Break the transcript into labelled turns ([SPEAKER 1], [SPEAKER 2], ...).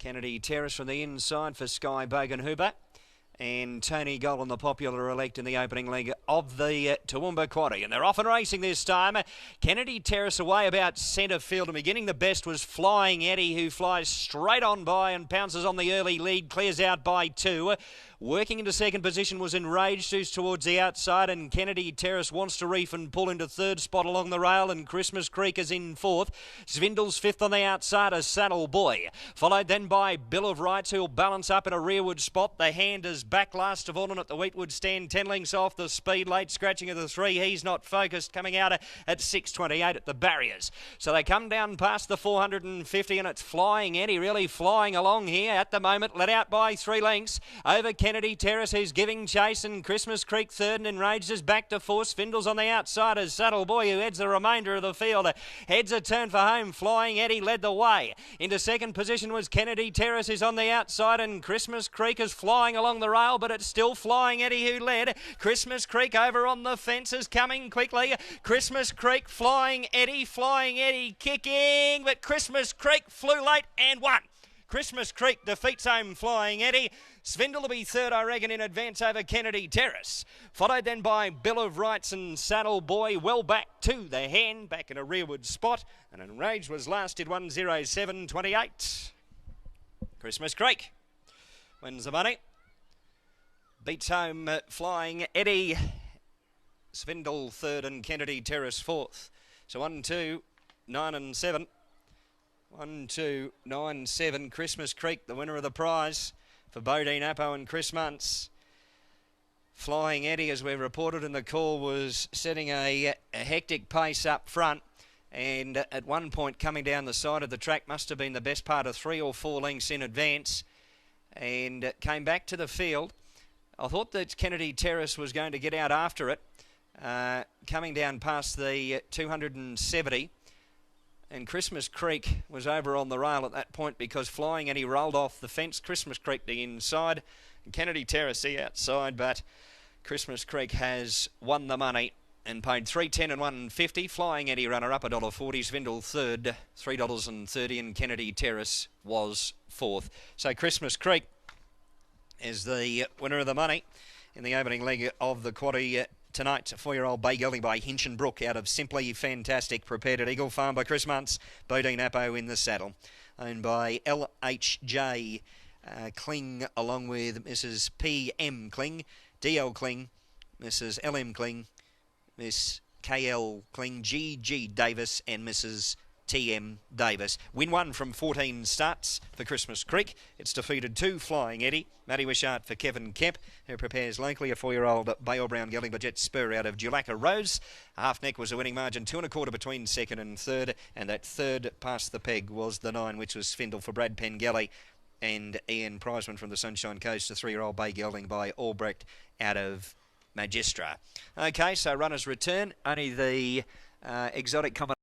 [SPEAKER 1] Kennedy Terrace from the inside for Sky Bogenhuber. And Tony Gollan, the popular elect in the opening leg of the Toowoomba Quaddy. And they're off and racing this time. Kennedy Terrace away about centre field and beginning the best was Flying Eddie, who flies straight on by and pounces on the early lead, clears out by 2. Working into second position was Enraged, who's towards the outside, and Kennedy Terrace wants to reef and pull into third spot along the rail, and Christmas Creek is in fourth. Svindle's fifth on the outside as Saddle Boy, followed then by Bill of Rights, who'll balance up in a rearward spot. The Hand is back last of all and at the Wheatwood stand, 10 lengths off the speed. Late scratching of the 3, He's Not Focused, coming out at 6.28 at the barriers. So they come down past the 450, and it's Flying Eddie really flying along here at the moment, let out by 3 lengths over Kennedy Terrace, who's giving chase, and Christmas Creek third, and Enraged is back to fourth. Spindle's on the outside as Saddle Boy, who heads the remainder of the field. Heads a turn for home. Flying Eddie led the way. Into second position was Kennedy Terrace, who's on the outside, and Christmas Creek is flying along the rail, but it's still Flying Eddie who led. Christmas Creek over on the fence is coming quickly. Christmas Creek, Flying Eddie kicking, but Christmas Creek flew late and won. Christmas Creek defeats home Flying Eddie. Svindle will be third, I reckon, in advance over Kennedy Terrace. Followed then by Bill of Rights and Saddle Boy, well back to the Hand, back in a rearward spot. And Enraged was last at 1:07.28. Christmas Creek wins the money. Beats home Flying Eddie. Svindle third and Kennedy Terrace fourth. So 1, 2, 9 and 7. 1, 2, 9, 7. Christmas Creek, the winner of the prize for Bodine Appo and Chris Muntz. Flying Eddie, as we reported in the call, was setting a hectic pace up front, and at one point coming down the side of the track must have been the best part of 3 or 4 lengths in advance, and came back to the field. I thought that Kennedy Terrace was going to get out after it, coming down past the 270. And Christmas Creek was over on the rail at that point because Flying Eddie rolled off the fence. Christmas Creek the inside, and Kennedy Terrace the outside, but Christmas Creek has won the money and paid $3.10 and $1.50. Flying Eddie runner up $1.40, Svindle third, $3.30, and Kennedy Terrace was fourth. So Christmas Creek is the winner of the money in the opening leg of the quaddy tonight. 4-year-old Bay Gelding by Hinchinbrook out of Simply Fantastic, prepared at Eagle Farm by Chris Muntz. Bodine Appo in the saddle, owned by LHJ Kling, along with Mrs. PM Kling, DL Kling, Mrs. LM Kling, Miss KL Kling, GG Davis, and Mrs. TM Davis. Win 1 from 14 starts for Christmas Creek. It's defeated 2 Flying Eddie. Matty Wishart for Kevin Kemp, who prepares locally a 4-year-old Bale Brown Gelding Budget Spur out of Julaka Rose. Half neck was a winning margin, 2 1/4 between second and third, and that third past the peg was the 9, which was Svindle for Brad Pengelly and Ian Prizeman from the Sunshine Coast, the 3-year-old Bay Gelding by Albrecht out of Magistra. Okay, so runners return. Only the exotic combination